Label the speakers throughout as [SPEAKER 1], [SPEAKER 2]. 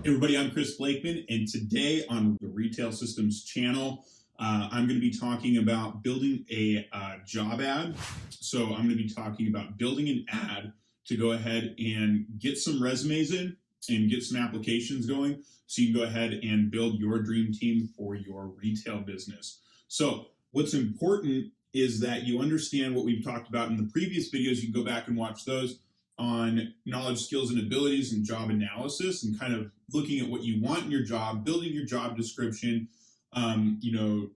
[SPEAKER 1] Everybody, I'm Chris Blakeman, and today on the Retail Systems channel, I'm going to be talking about building a job ad. So I'm going to be talking about building an ad to go ahead and get some resumes in and get some applications going so you can go ahead and build your dream team for your retail business. So what's important is that you understand what we've talked about in the previous videos. You can go back and watch those on knowledge, skills, and abilities and job analysis, and kind of looking at what you want in your job, building your job description,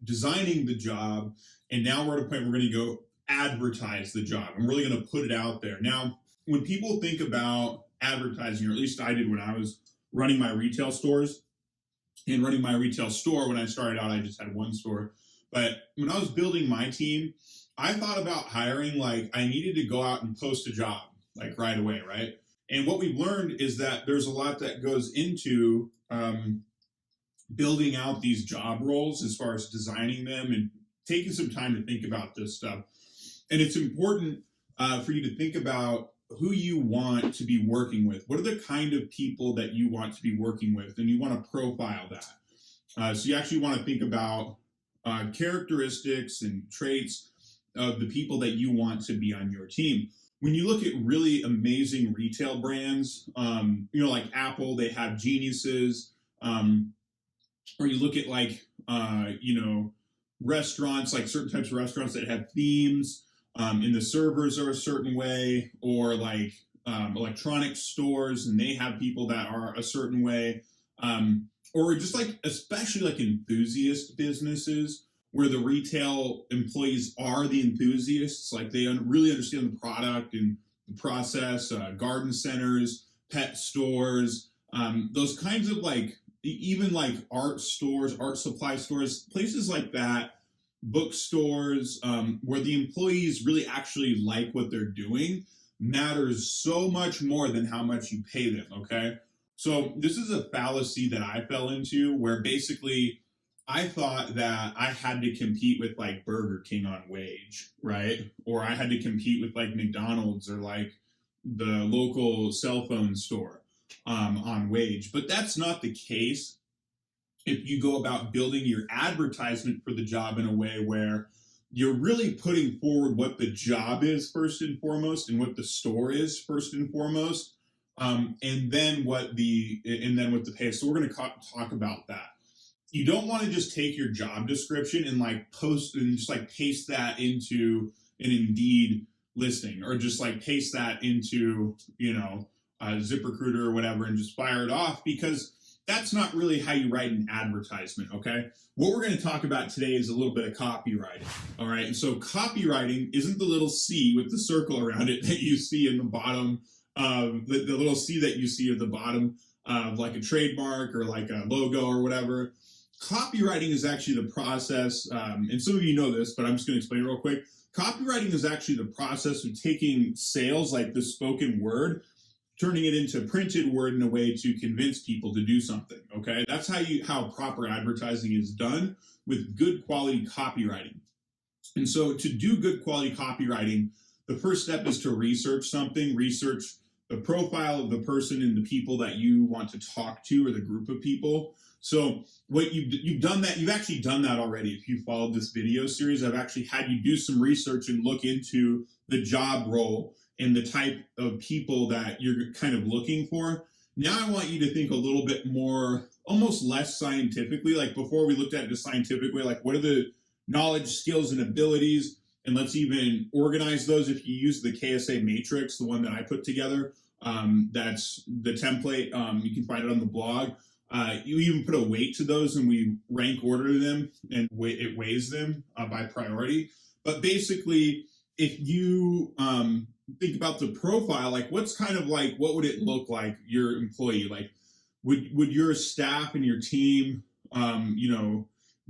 [SPEAKER 1] designing the job. And now we're at a point where we're going to go advertise the job. I'm really going to put it out there. Now, when people think about advertising, or at least I did when I was running my retail stores and running my retail store, when I started out, I just had one store. But when I was building my team, I thought about hiring, I needed to go out and post a job right away, right? And what we've learned is that there's a lot that goes into building out these job roles as far as designing them and taking some time to think about this stuff. And it's important for you to think about who you want to be working with. What are the kind of people that you want to be working with? And you want to profile that. So you actually want to think about characteristics and traits of the people that you want to be on your team. When you look at really amazing retail brands, like Apple, they have geniuses, or you look at restaurants, like certain types of restaurants that have themes, and the servers are a certain way, or electronic stores and they have people that are a certain way, or just especially enthusiast businesses, where the retail employees are the enthusiasts, they really understand the product and the process, garden centers, pet stores, those kinds of even art stores, art supply stores, places like that, bookstores, where the employees really actually like what they're doing, matters so much more than how much you pay them, okay? So this is a fallacy that I fell into, where basically I thought that I had to compete with Burger King on wage, right? Or I had to compete with McDonald's or the local cell phone store on wage. But that's not the case if you go about building your advertisement for the job in a way where you're really putting forward what the job is first and foremost, and what the store is first and foremost, and then what the pay is. So we're going to talk about that. You don't want to just take your job description and post and just paste that into an Indeed listing, or just paste that into, ZipRecruiter or whatever and just fire it off, because that's not really how you write an advertisement, okay? What we're going to talk about today is a little bit of copywriting, all right? And so copywriting isn't the little C with the circle around it that you see in the bottom, the little C that you see at the bottom of a trademark or a logo or whatever. Copywriting is actually the process, and some of you know this, but I'm just going to explain it real quick. Copywriting is actually the process of taking sales, the spoken word, turning it into printed word in a way to convince people to do something, okay? That's how proper advertising is done, with good quality copywriting. And so to do good quality copywriting, the first step is to research something, research the profile of the person and the people that you want to talk to, or the group of people. So what you've done that, you've actually done that already. If you followed this video series, I've actually had you do some research and look into the job role and the type of people that you're kind of looking for. Now I want you to think a little bit more, almost less scientifically. Before we looked at it scientifically, what are the knowledge, skills, and abilities? And let's even organize those. If you use the KSA matrix, the one that I put together, that's the template. You can find it on the blog. You even put a weight to those, and we rank order them, and it weighs them by priority. But basically, if you think about the profile, what's kind of what would it look like, your employee? Would your staff and your team,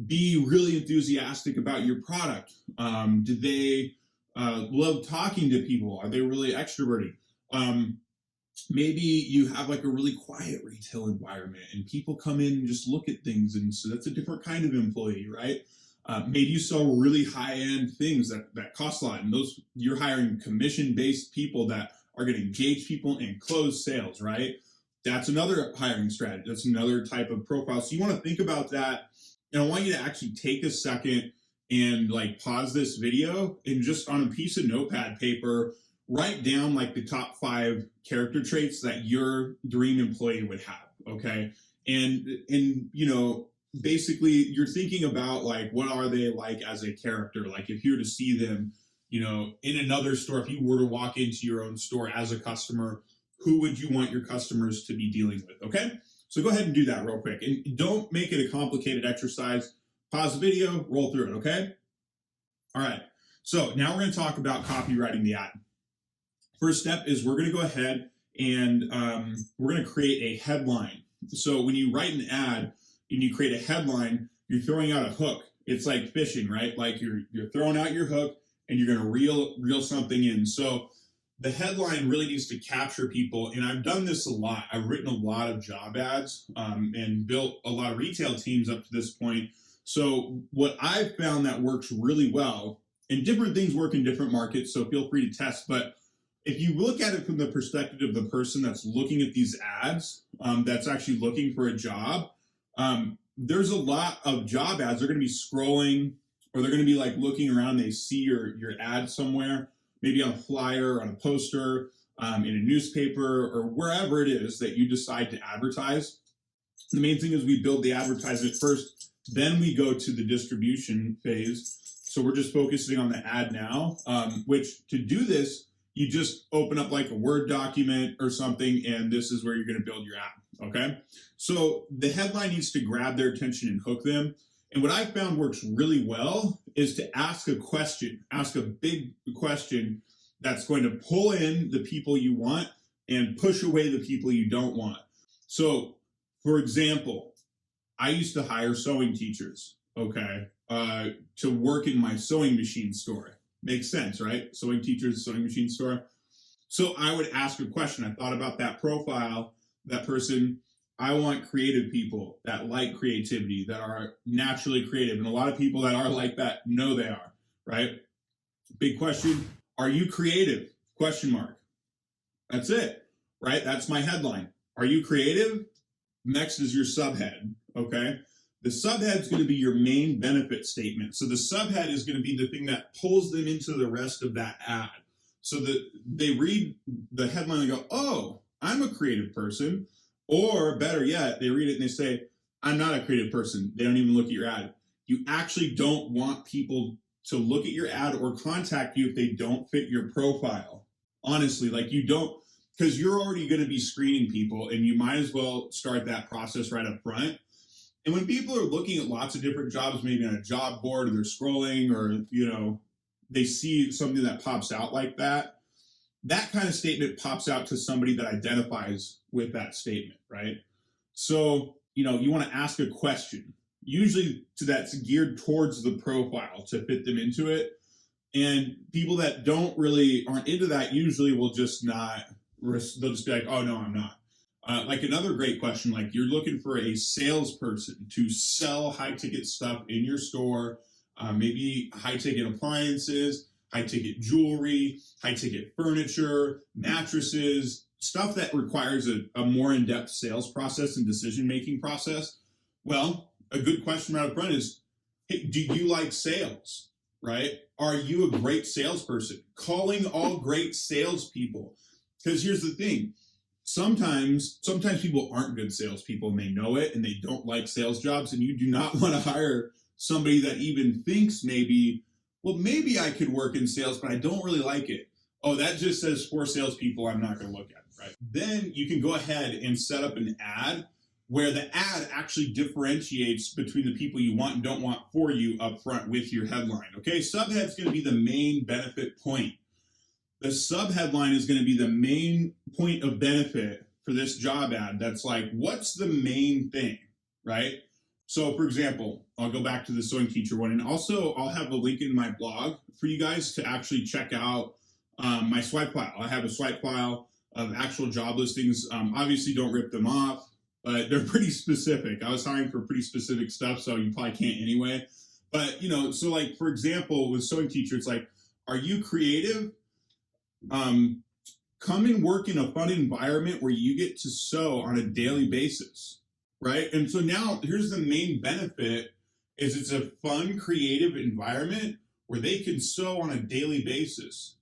[SPEAKER 1] be really enthusiastic about your product? Do they love talking to people? Are they really extroverted? Maybe you have a really quiet retail environment and people come in and just look at things, and so that's a different kind of employee, right? Maybe you sell really high-end things that cost a lot, and those you're hiring commission-based people that are going to engage people and close sales, right? That's another hiring strategy. That's another type of profile. So you want to think about that. And I want you to actually take a second and like pause this video and just on a piece of notepad paper, write down like the top 5 character traits that your dream employee would have. Okay. And basically you're thinking about like, what are they like as a character? Like if you were to see them, in another store, if you were to walk into your own store as a customer, who would you want your customers to be dealing with? Okay. So go ahead and do that real quick, and don't make it a complicated exercise. Pause the video, roll through it. Okay. All right. So now we're going to talk about copywriting the ad. First step is we're going to go ahead and we're going to create a headline. So when you write an ad and you create a headline, you're throwing out a hook. It's like fishing, right? Like you're throwing out your hook and you're going to reel something in. So the headline really needs to capture people. And I've done this a lot. I've written a lot of job ads and built a lot of retail teams up to this point. So what I've found that works really well, and different things work in different markets, so feel free to test, but if you look at it from the perspective of the person that's looking at these ads, that's actually looking for a job, there's a lot of job ads. They're going to be scrolling, or they're going to be like looking around. They see your ad somewhere, maybe on a flyer, on a poster, in a newspaper, or wherever it is that you decide to advertise. The main thing is we build the advertisement first, then we go to the distribution phase. So we're just focusing on the ad now, which to do this, you just open up like a Word document or something, and this is where you're going to build your ad, okay? So the headline needs to grab their attention and hook them. And what I found works really well is to ask a question, ask a big question that's going to pull in the people you want and push away the people you don't want. So, for example, I used to hire sewing teachers, okay, to work in my sewing machine store. Makes sense, right? Sewing teachers, sewing machine store. So I would ask a question. I thought about that profile, that person. I want creative people that like creativity, that are naturally creative. And a lot of people that are like that know they are, right? Big question. Are you creative? Question mark. That's it, right? That's my headline. Are you creative? Next is your subhead, okay? The subhead is going to be your main benefit statement. So the subhead is going to be the thing that pulls them into the rest of that ad. So that they read the headline and go, oh, I'm a creative person. Or better yet, they read it and they say, I'm not a creative person. They don't even look at your ad. You actually don't want people to look at your ad or contact you if they don't fit your profile. Honestly, like you don't, because you're already going to be screening people, and you might as well start that process right up front. And when people are looking at lots of different jobs, maybe on a job board, or they're scrolling, or, they see something that pops out like that, that kind of statement pops out to somebody that identifies with that statement, right? So, you want to ask a question, usually that's geared towards the profile to fit them into it. And people that aren't into that usually will just not, they'll just be like, oh, no, I'm not. Like another great question, like you're looking for a salesperson to sell high-ticket stuff in your store, maybe high-ticket appliances, high-ticket jewelry, high-ticket furniture, mattresses, stuff that requires a more in-depth sales process and decision-making process. Well, a good question right up front is, hey, do you like sales, right? Are you a great salesperson? Calling all great salespeople. Because here's the thing. Sometimes people aren't good salespeople and they know it, and they don't like sales jobs, and you do not want to hire somebody that even thinks maybe I could work in sales, but I don't really like it. Oh, that just says for salespeople, I'm not going to look at it, right? Then you can go ahead and set up an ad where the ad actually differentiates between the people you want and don't want for you up front with your headline, okay? Subhead's going to be the main benefit point. The subheadline is going to be the main point of benefit for this job ad. That's like, what's the main thing, right? So for example, I'll go back to the sewing teacher one, and also I'll have a link in my blog for you guys to actually check out my swipe file. I have a swipe file of actual job listings. Obviously don't rip them off, but they're pretty specific. I was hiring for pretty specific stuff, so you probably can't anyway. But so like for example, with sewing teacher, it's like, are you creative? come and work in a fun environment where you get to sew on a daily basis, right? And so now here's the main benefit is it's a fun, creative environment where they can sew on a daily basis.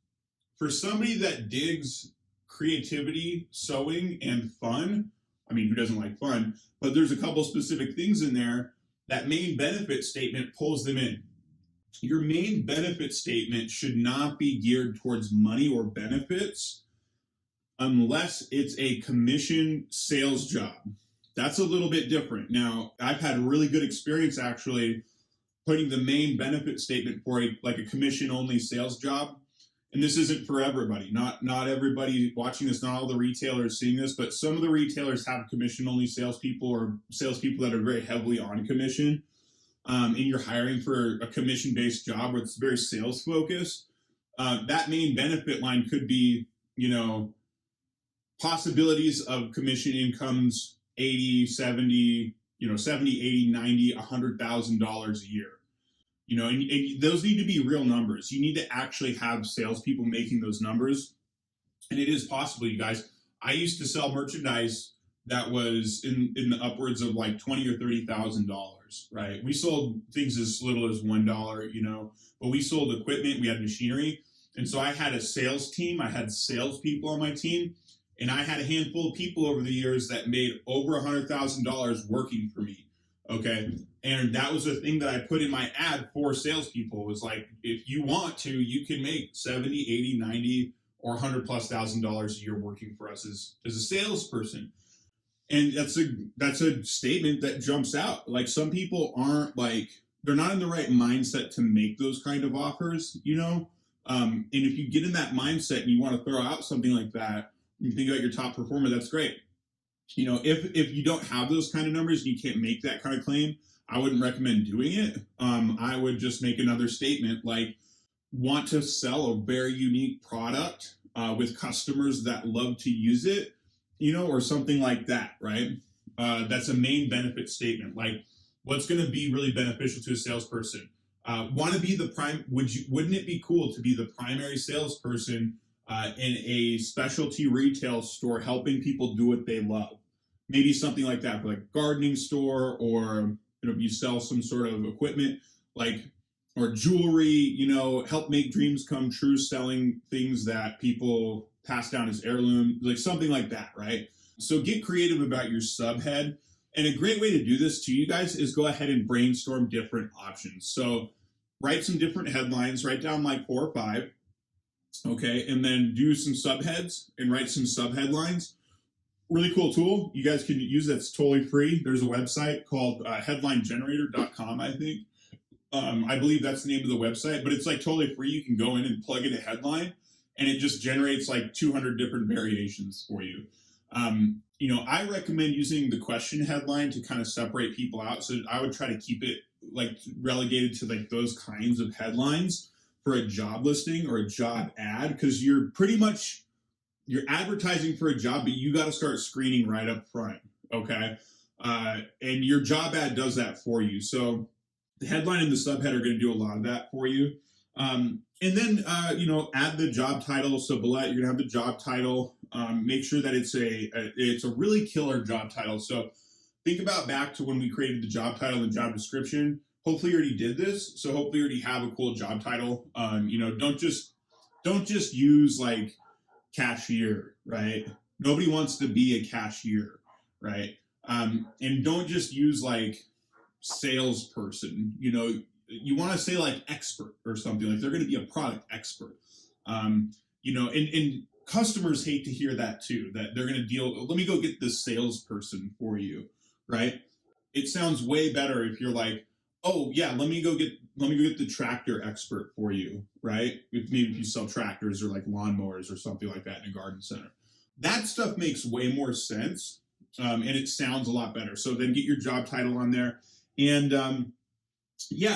[SPEAKER 1] For somebody that digs creativity, sewing, and fun, I mean, who doesn't like fun? But there's a couple specific things in there. That main benefit statement pulls them in. Your main benefit statement should not be geared towards money or benefits unless it's a commission sales job. That's a little bit different. Now, I've had really good experience actually putting the main benefit statement for a commission only sales job. And this isn't for everybody. Not everybody watching this, not all the retailers seeing this, but some of the retailers have commission only salespeople or salespeople that are very heavily on commission. And you're hiring for a commission based job where it's very sales focused. That main benefit line could be, possibilities of commission incomes 80, 70, 70, 80, 90, $100,000 a year. And those need to be real numbers. You need to actually have salespeople making those numbers. And it is possible, you guys. I used to sell merchandise that was in the upwards of like $20,000 or $30,000, right? We sold things as little as $1, but we sold equipment, we had machinery. And so I had a sales team, I had salespeople on my team, and I had a handful of people over the years that made over $100,000 working for me. Okay. And that was a thing that I put in my ad for salespeople was like, if you want to, you can make 70, 80, 90, or $100,000+ a year working for us as a salesperson. And that's a statement that jumps out. Like some people aren't they're not in the right mindset to make those kind of offers, and if you get in that mindset and you want to throw out something like that, you think about your top performer, that's great. If you don't have those kind of numbers and you can't make that kind of claim, I wouldn't recommend doing it. I would just make another statement like, want to sell a very unique product with customers that love to use it, or something like that, right? That's a main benefit statement. Like, what's going to be really beneficial to a salesperson? Want to be wouldn't it be cool to be the primary salesperson in a specialty retail store helping people do what they love? Maybe something like that for like gardening store, or you sell some sort of equipment or jewelry, help make dreams come true, selling things that people pass down as heirloom, like something like that, right? So get creative about your subhead. And a great way to do this to you guys is go ahead and brainstorm different options. So write some different headlines, write down like 4 or 5, okay? And then do some subheads and write some subheadlines. Really cool tool. You guys can use that's totally free. There's a website called headlinegenerator.com, I think. I believe that's the name of the website, but it's like totally free. You can go in and plug in a headline and it just generates like 200 different variations for you. I recommend using the question headline to kind of separate people out. So I would try to keep it like relegated to like those kinds of headlines for a job listing or a job ad, because you're advertising for a job, but you got to start screening right up front. Okay. And your job ad does that for you. So the headline and the subhead are going to do a lot of that for you. And then, add the job title. So below you're going to have the job title. Make sure that it's a really killer job title. So think about back to when we created the job title and job description. Hopefully you already did this. So hopefully you already have a cool job title. Don't just use like cashier, right? Nobody wants to be a cashier, right? And don't just use like salesperson. You want to say like expert or something, like they're going to be a product expert. And customers hate to hear that too, that they're going to let me go get this salesperson for you, right? It sounds way better if you're like, oh yeah, let me go get the tractor expert for you, right? Maybe if you sell tractors or like lawnmowers or something like that in a garden center. That stuff makes way more sense, and it sounds a lot better. So then get your job title on there. And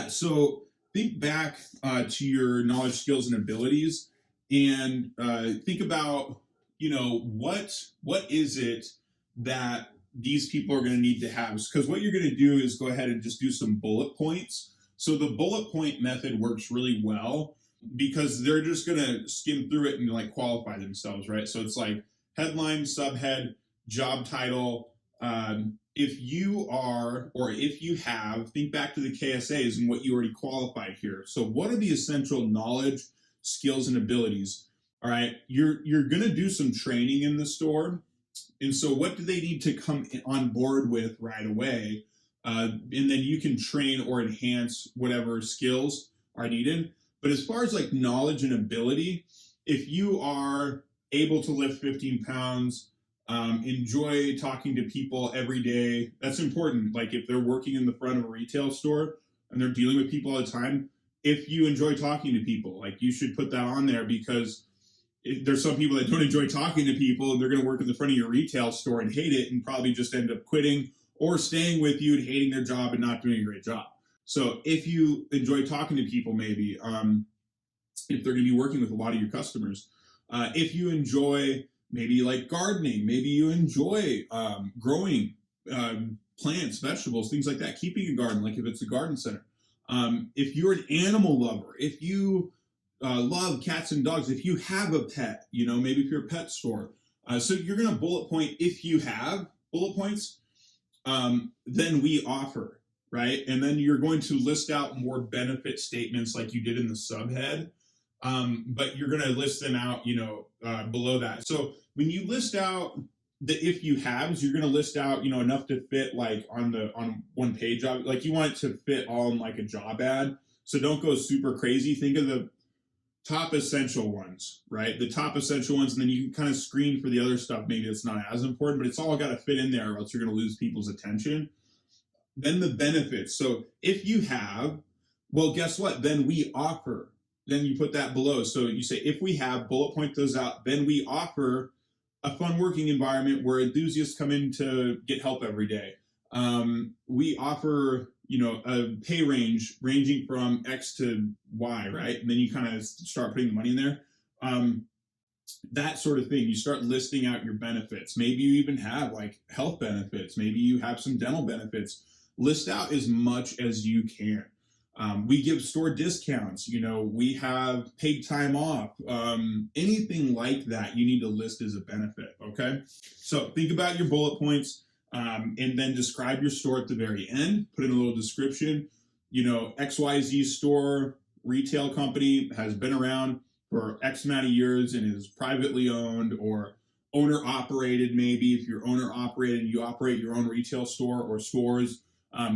[SPEAKER 1] so think back to your knowledge, skills, and abilities, and think about, what is it that these people are going to need to have? Because what you're going to do is go ahead and just do some bullet points. So the bullet point method works really well because they're just gonna skim through it and like qualify themselves, right? So it's like headline, subhead, job title. If you are, or if you have, think back to the KSAs and what you already qualified here. So what are the essential knowledge, skills, and abilities? All right, you're gonna do some training in the store, and so what do they need to come on board with right away? And then you can train or enhance whatever skills are needed. But as far as like knowledge and ability, if you are able to lift 15 pounds, enjoy talking to people every day, that's important. Like if they're working in the front of a retail store and they're dealing with people all the time, if you enjoy talking to people, like you should put that on there, because there's some people that don't enjoy talking to people and they're going to work in the front of your retail store and hate it and probably just end up quitting or staying with you and hating their job and not doing a great job. So if you enjoy talking to people, maybe if they're going to be working with a lot of your customers, if you enjoy maybe like gardening, maybe you enjoy growing plants, vegetables, things like that, keeping a garden, like if it's a garden center. If you're an animal lover, if you love cats and dogs, if you have a pet, maybe if you're a pet store. So you're going to bullet point, if you have bullet points, then we offer, right? And then you're going to list out more benefit statements like you did in the subhead, but you're going to list them out, below that. So when you list out the if you haves, you're going to list out, enough to fit like on one page, like you want it to fit all in like a job ad. So don't go super crazy. Think of the top essential ones, right? The top essential ones, and then you can kind of screen for the other stuff. Maybe it's not as important, but it's all got to fit in there, or else you're going to lose people's attention. Then the benefits. So if you have, well, guess what? Then we offer. Then you put that below. So you say, if we have, bullet point those out. Then we offer a fun working environment where enthusiasts come in to get help every day. We offer, a pay range ranging from X to Y, right? And then you kind of start putting the money in there. That sort of thing. You start listing out your benefits. Maybe you even have like health benefits. Maybe you have some dental benefits. List out as much as you can. We give store discounts. We have paid time off. Anything like that, you need to list as a benefit. Okay. So think about your bullet points. And then describe your store at the very end. Put in a little description. XYZ store, retail company, has been around for X amount of years and is privately owned or owner operated. Maybe if you're owner operated and you operate your own retail store or stores,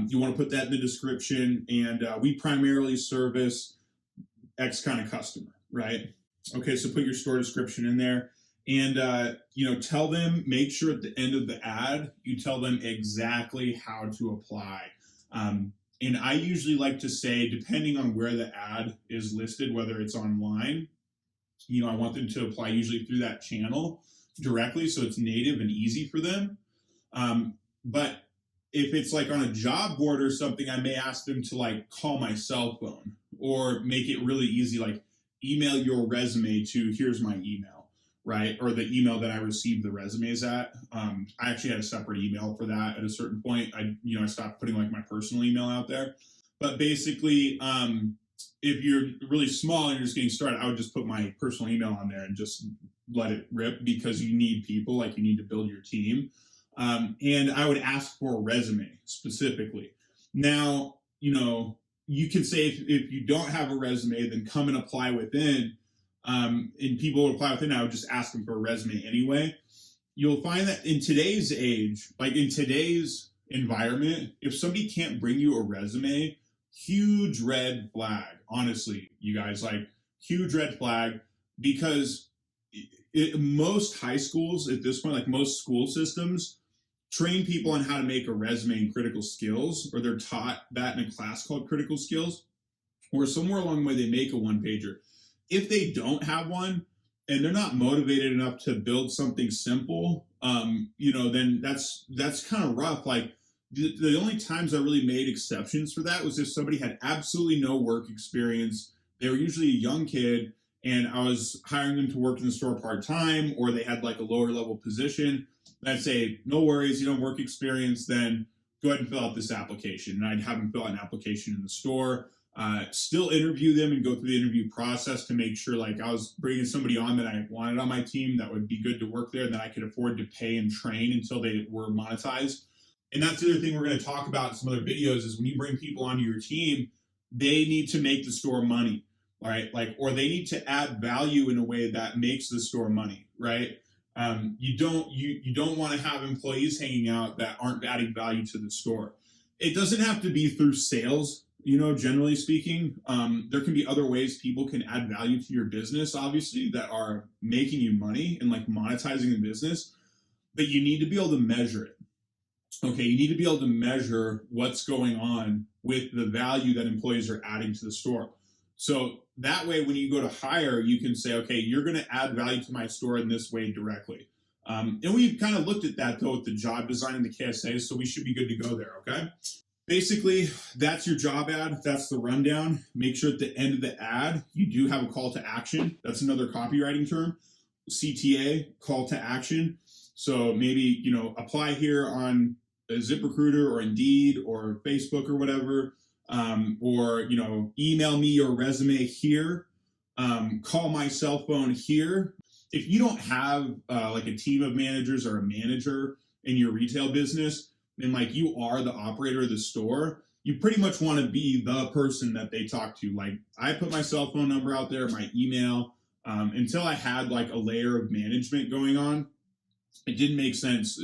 [SPEAKER 1] you want to put that in the description. And we primarily service X kind of customer, right? Okay, so put your store description in there. And, tell them, make sure at the end of the ad, you tell them exactly how to apply. And I usually like to say, depending on where the ad is listed, whether it's online, I want them to apply usually through that channel directly, so it's native and easy for them. But if it's like on a job board or something, I may ask them to like call my cell phone or make it really easy, like email your resume to here's my email, right? Or the email that I received the resumes at. I actually had a separate email for that at a certain point. I stopped putting like my personal email out there. But basically, if you're really small and you're just getting started, I would just put my personal email on there and just let it rip, because you need people, like you need to build your team. And I would ask for a resume specifically. Now, you can say if you don't have a resume, then come and apply within. And people would apply within. I would just ask them for a resume anyway. You'll find that in today's age, like in today's environment, if somebody can't bring you a resume, huge red flag. Honestly, you guys, like huge red flag, because most high schools at this point, like most school systems, train people on how to make a resume in critical skills, or they're taught that in a class called critical skills, or somewhere along the way they make a one-pager. If they don't have one and they're not motivated enough to build something simple, then that's kind of rough. Like the only times I really made exceptions for that was if somebody had absolutely no work experience. They were usually a young kid, and I was hiring them to work in the store part-time, or they had like a lower level position. I'd say, no worries, you don't have work experience, then go ahead and fill out this application. And I'd have them fill out an application in the store. still interview them and go through the interview process to make sure like I was bringing somebody on that I wanted on my team that would be good to work there and that I could afford to pay and train until they were monetized. And that's the other thing we're going to talk about in some other videos is when you bring people onto your team, they need to make the store money, right? Like, or they need to add value in a way that makes the store money, right? You don't want to have employees hanging out that aren't adding value to the store. It doesn't have to be through sales, generally speaking. There can be other ways people can add value to your business, obviously, that are making you money and like monetizing the business, but you need to be able to measure it. Okay, you need to be able to measure what's going on with the value that employees are adding to the store. So that way, when you go to hire, you can say, okay, you're going to add value to my store in this way directly. And we've kind of looked at that, though, with the job design and the KSA, so we should be good to go there, okay? Basically, that's your job ad. That's the rundown. Make sure at the end of the ad, you do have a call to action. That's another copywriting term, CTA, call to action. So maybe, apply here on ZipRecruiter or Indeed or Facebook or whatever, or email me your resume here, call my cell phone here. If you don't have like a team of managers or a manager in your retail business, and like you are the operator of the store, you pretty much want to be the person that they talk to. Like I put my cell phone number out there, my email, until I had like a layer of management going on. It didn't make sense.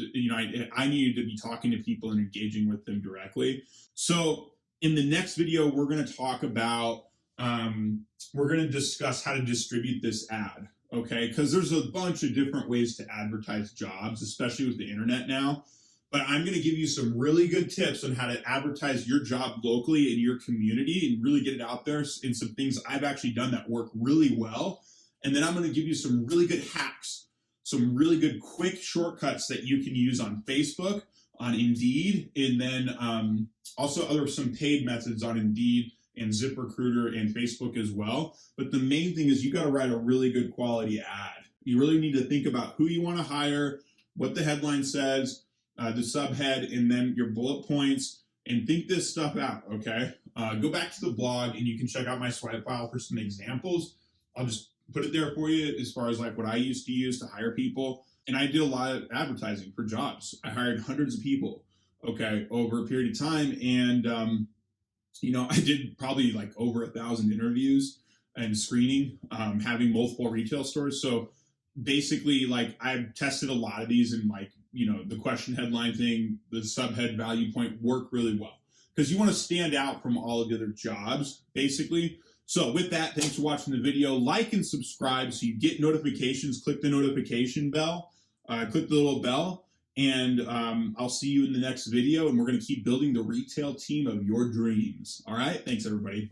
[SPEAKER 1] I needed to be talking to people and engaging with them directly. So in the next video, we're going to talk about, we're going to discuss how to distribute this ad, okay? Because there's a bunch of different ways to advertise jobs, especially with the internet now. But I'm going to give you some really good tips on how to advertise your job locally in your community and really get it out there in some things I've actually done that work really well. And then I'm going to give you some really good hacks, some really good quick shortcuts that you can use on Facebook, on Indeed, and then also some paid methods on Indeed and ZipRecruiter and Facebook as well. But the main thing is you got to write a really good quality ad. You really need to think about who you want to hire, what the headline says, the subhead, and then your bullet points, and think this stuff out, okay? Go back to the blog and you can check out my swipe file for some examples. I'll just put it there for you as far as like what I used to use to hire people. And I did a lot of advertising for jobs. I hired hundreds of people, okay, over a period of time. And, I did probably like over 1,000 interviews and screening, having multiple retail stores. So basically, like I've tested a lot of these and like, the question headline thing, the subhead value point work really well because you want to stand out from all of the other jobs, basically. So with that, thanks for watching the video. Like and subscribe so you get notifications. Click the notification bell, click the little bell, and I'll see you in the next video. And we're going to keep building the retail team of your dreams. All right. Thanks, everybody.